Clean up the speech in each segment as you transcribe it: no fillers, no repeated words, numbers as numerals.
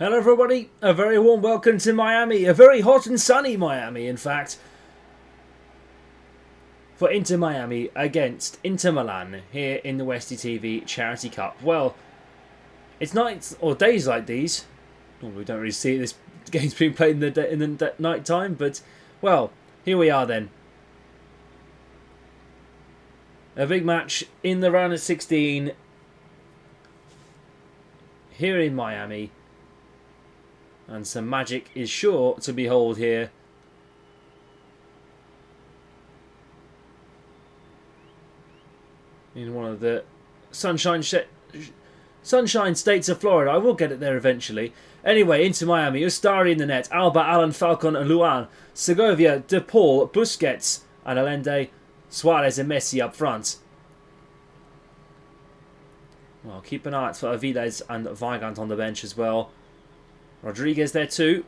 Hello everybody, a very warm welcome to Miami, a very hot and sunny Miami in fact, for Inter Miami against Inter Milan here in the Westie TV Charity Cup. Well, it's nights or days like these, well, we don't really see this game's being played in the night time, but well, here we are then. A big match in the round of 16 here in Miami. And some magic is sure to behold here. In one of the sunshine states of Florida. I will get it there eventually. Anyway, into Miami. Ustari in the net. Alba, Alan, Falcon, and Luan. Segovia, De Paul, Busquets, and Allende, Suarez and Messi up front. Well, keep an eye out for Aviles and Weigand on the bench as well. Rodriguez there too.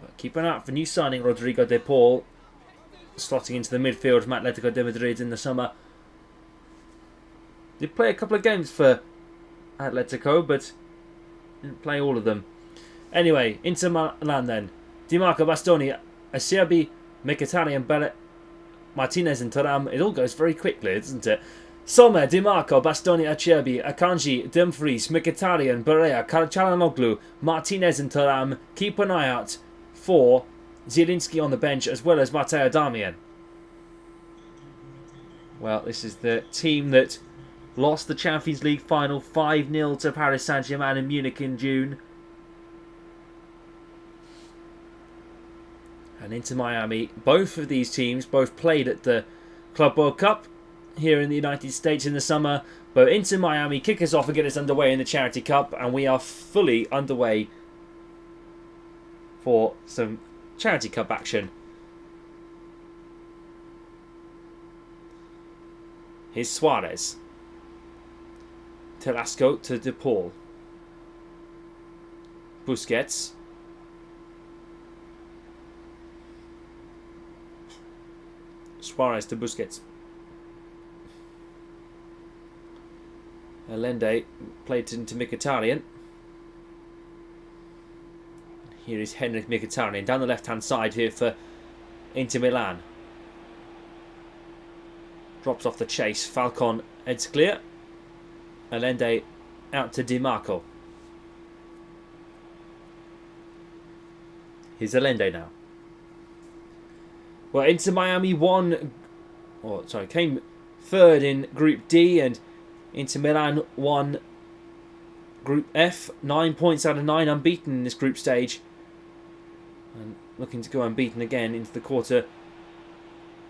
But keep an eye out for new signing Rodrigo De Paul, slotting into the midfield from Atletico de Madrid in the summer. Did play a couple of games for Atletico, but didn't play all of them. Anyway, Inter Milan then. Di Marco, Bastoni, Acerbi, Mkhitaryan, Bellet, Martinez and Thuram. It all goes very quickly, doesn't it? Sommer, Di Marco, Bastoni, Acerbi, Akanji, Dumfries, Mkhitaryan, Barea, Calhanoglu, Martinez and Thuram. Keep an eye out for Zielinski on the bench as well as Matteo Darmian. Well, this is the team that lost the Champions League final 5-0 to Paris Saint-Germain in Munich in June. And into Miami. Both of these teams both played at the Club World Cup here in the United States in the summer, but into Miami, kick us off and get us underway in the Charity Cup, and we are fully underway for some Charity Cup action. Here's Suarez. Telasco to De Paul. Busquets. Suarez to Busquets. Allende played into Mkhitaryan. Here is Henrik Mkhitaryan down the left-hand side here for Inter Milan. Drops off the chase. Falcon heads clear. Allende out to Di Marco. Here's Allende now. Well, Inter Miami came third in Group D, and Inter Milan won Group F. 9 points out of 9, unbeaten in this group stage. And looking to go unbeaten again into the quarter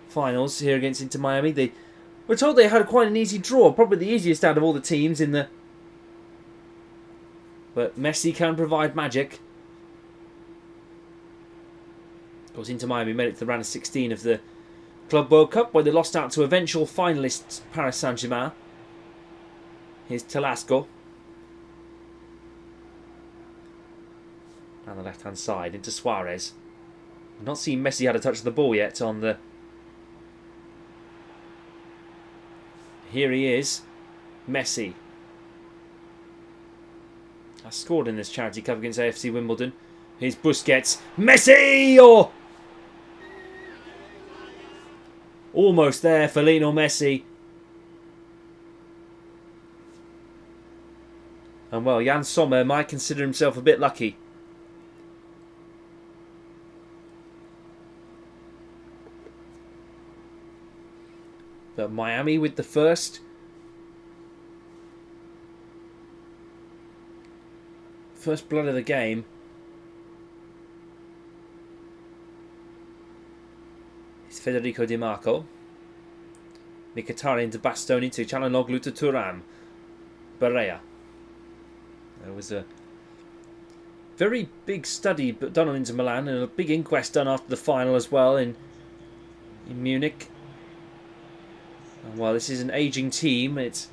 finals here against Inter Miami. We're told they had quite an easy draw, probably the easiest out of all the teams in the... But Messi can provide magic. Of course, Inter Miami made it to the round of 16 of the Club World Cup, where they lost out to eventual finalists Paris Saint-Germain. Here's Telasco. Down the left-hand side into Suarez. I've not seen Messi had a touch of the ball yet on the... Here he is. Messi. Has scored in this Charity Cup against AFC Wimbledon. Here's Busquets. Messi! Oh! Almost there for Lionel Messi. And well, Jan Sommer might consider himself a bit lucky. But Miami with the first blood of the game. It's Federico Di Marco. Mkhitaryan to Bastoni to Calhanoglu to Thuram. Barea. There was a very big study done on Inter Milan and a big inquest done after the final as well in Munich. And while this is an ageing team, it's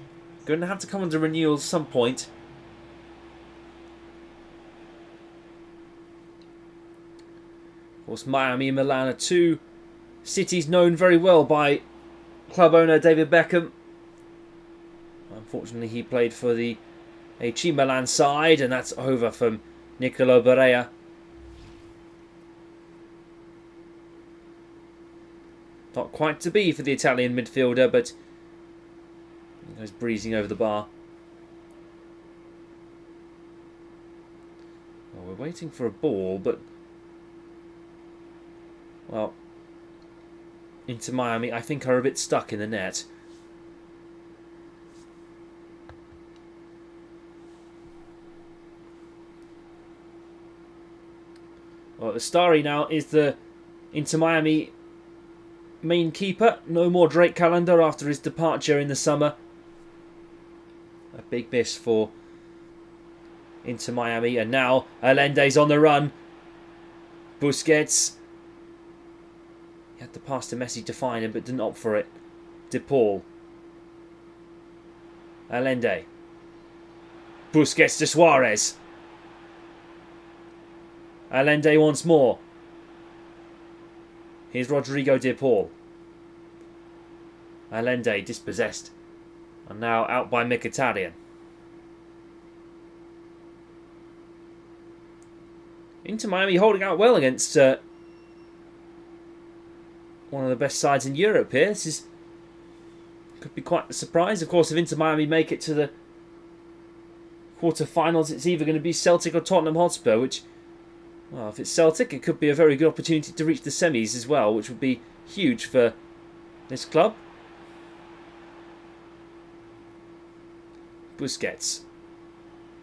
going to have to come under renewal at some point. Of course, Miami and Milan are two cities known very well by club owner David Beckham. Unfortunately, he played for the AC Milan side, and that's over from Nicolo Barea. Not quite to be for the Italian midfielder, but he goes breezing over the bar. Well, we're waiting for a ball, but... well, Inter Miami, I think, are a bit stuck in the net. Well, the Starry now is the Inter Miami main keeper. No more Drake Callender after his departure in the summer. A big miss for Inter Miami. And now Allende's on the run. Busquets. He had to pass to Messi to find him, but didn't opt for it. De Paul. Allende. Busquets to Suarez. Allende once more. Here's Rodrigo De Paul. Allende dispossessed. And now out by Mkhitaryan. Inter Miami holding out well against one of the best sides in Europe here. This could be quite a surprise. Of course, if Inter Miami make it to the quarter-finals, it's either going to be Celtic or Tottenham Hotspur, which, well, if it's Celtic, it could be a very good opportunity to reach the semis as well, which would be huge for this club. Busquets.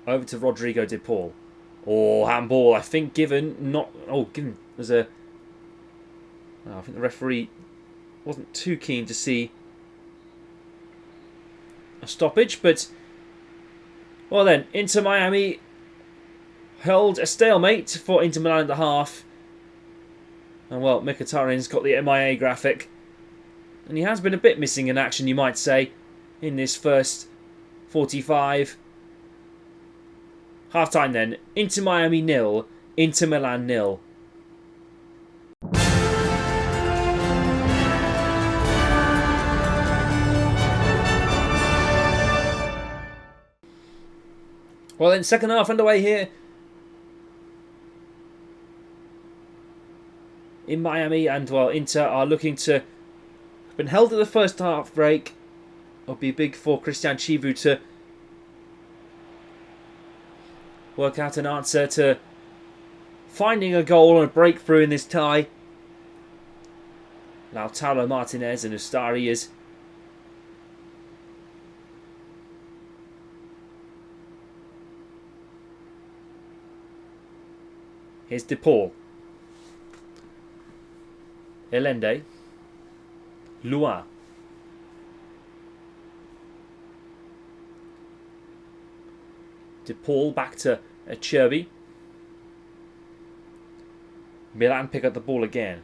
Over to Rodrigo De Paul. Oh, handball, I think given, not... oh, given as a... I think the referee wasn't too keen to see a stoppage, but... well then, Inter Miami held a stalemate for Inter Milan at the half. And well, Mkhitaryan's got the MIA graphic. And he has been a bit missing in action, you might say, in this first 45. Half time then. Inter Miami 0, Inter Milan 0. Well then, second half underway here in Miami, and well, Inter are looking to have been held at the first half break. It'll be big for Christian Chivu to work out an answer to finding a goal and a breakthrough in this tie. Lautaro Martinez and Ustari is here's De Paul. Elende. Lua. De Paul back to Cherby. Milan pick up the ball again.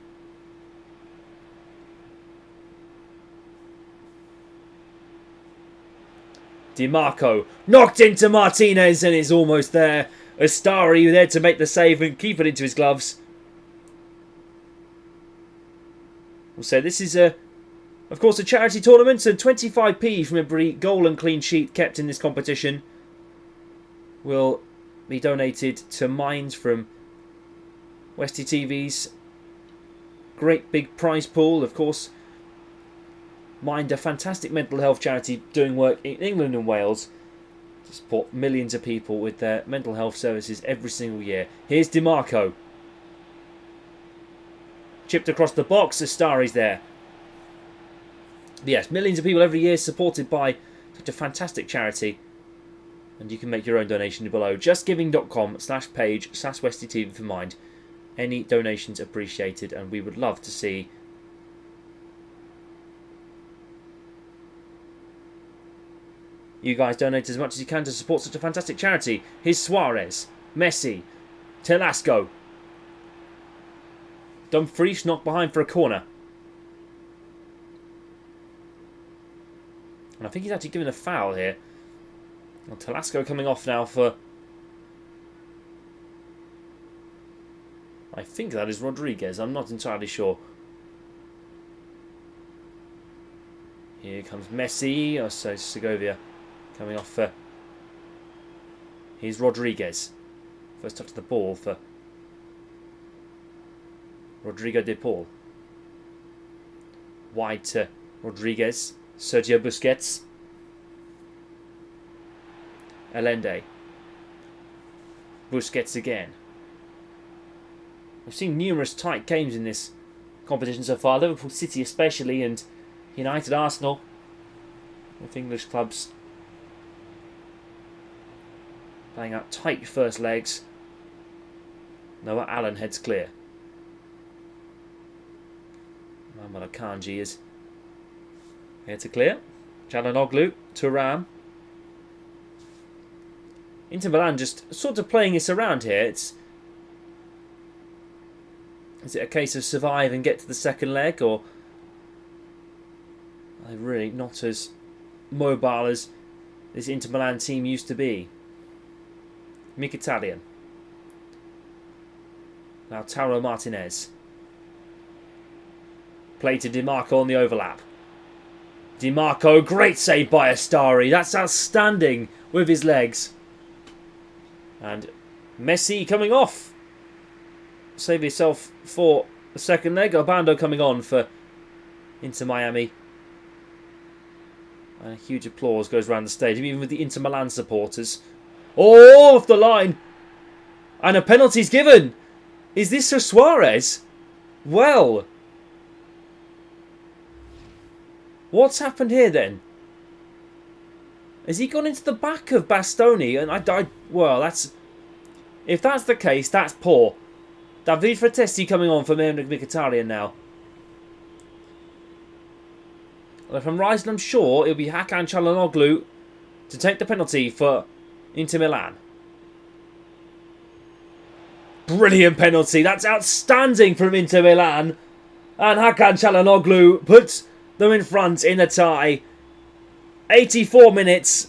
Di Marco knocked into Martinez and it's almost there. Astari there to make the save and keep it into his gloves. So this is of course a charity tournament, and 25p from every goal and clean sheet kept in this competition will be donated to Mind from Westie TV's great big prize pool. Of course, Mind, a fantastic mental health charity doing work in England and Wales to support millions of people with their mental health services every single year. Here's Di Marco. Chipped across the box, Astari's there. But yes, millions of people every year supported by such a fantastic charity. And you can make your own donation below. justgiving.com/page/WestieTV for Mind. Any donations appreciated, and we would love to see you guys donate as much as you can to support such a fantastic charity. Here's Suarez, Messi, Telasco. Dumfries knocked behind for a corner. And I think he's actually given a foul here. Well, Telasco coming off now for... I think that is Rodriguez. I'm not entirely sure. Here comes Messi. Oh, so Segovia coming off for... Here's Rodriguez. First touch of the ball for Rodrigo de Paul. Wide to Rodriguez. Sergio Busquets. Allende. Busquets again. We've seen numerous tight games in this competition so far. Liverpool City especially, and United, Arsenal. With English clubs playing out tight first legs. Noah Allen heads clear. Mohamed Akanji is here to clear. Çalhanoğlu to Ram. Inter Milan just sort of playing this around here. Is it a case of survive and get to the second leg, or are they really not as mobile as this Inter Milan team used to be? Mkhitaryan. Now Tauro Martinez. Play to Di Marco on the overlap. Di Marco, great save by Astari. That's outstanding with his legs. And Messi coming off. Save yourself for the second leg. Obando coming on for Inter Miami. And a huge applause goes around the stadium, even with the Inter Milan supporters. Oh, off the line. And a penalty's given. Is this for Suarez? Well, what's happened here then? Has he gone into the back of Bastoni? And well, that's, if that's the case, that's poor. David Fratesi coming on for Mkhitaryan now. Well, if I'm right, I'm sure it'll be Hakan Çalhanoğlu to take the penalty for Inter Milan. Brilliant penalty. That's outstanding from Inter Milan. And Hakan Çalhanoğlu puts them in front in a tie. 84 minutes.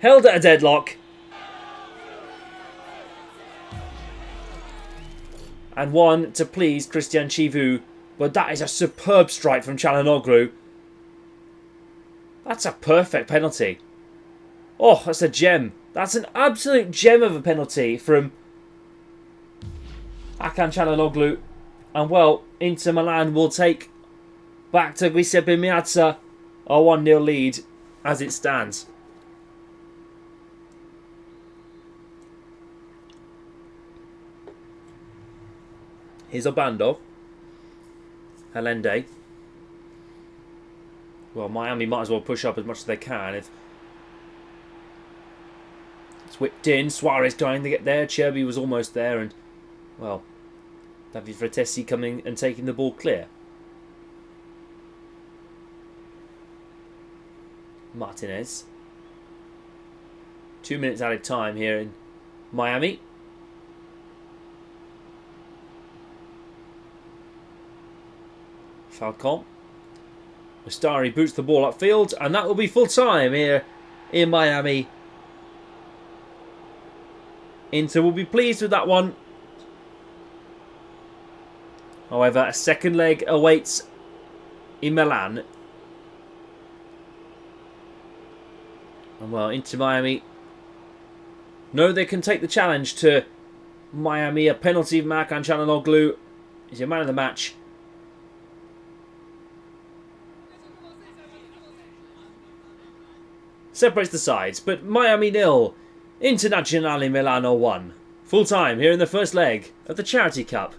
Held at a deadlock. And one to please Christian Chivu. But that is a superb strike from Çalhanoğlu. That's a perfect penalty. Oh, that's a gem. That's an absolute gem of a penalty from Hakan Çalhanoğlu. And well, Inter Milan will take back to Giuseppe Meazza a 1-0 lead as it stands. Here's Obando. Allende. Well, Miami might as well push up as much as they can. If it's whipped in, Suarez trying to get there. Cherby was almost there, and well, David Fratesi coming and taking the ball clear. Martinez. 2 minutes added time here in Miami. Falcon. Astari boots the ball upfield, and that will be full time here in Miami. Inter will be pleased with that one. However, a second leg awaits in Milan. And well, Inter Miami know they can take the challenge to Miami. A penalty from Hakan Çalhanoğlu is your man of the match. Separates the sides, but Miami 0, Internazionale Milano 1. Full time here in the first leg of the Charity Cup.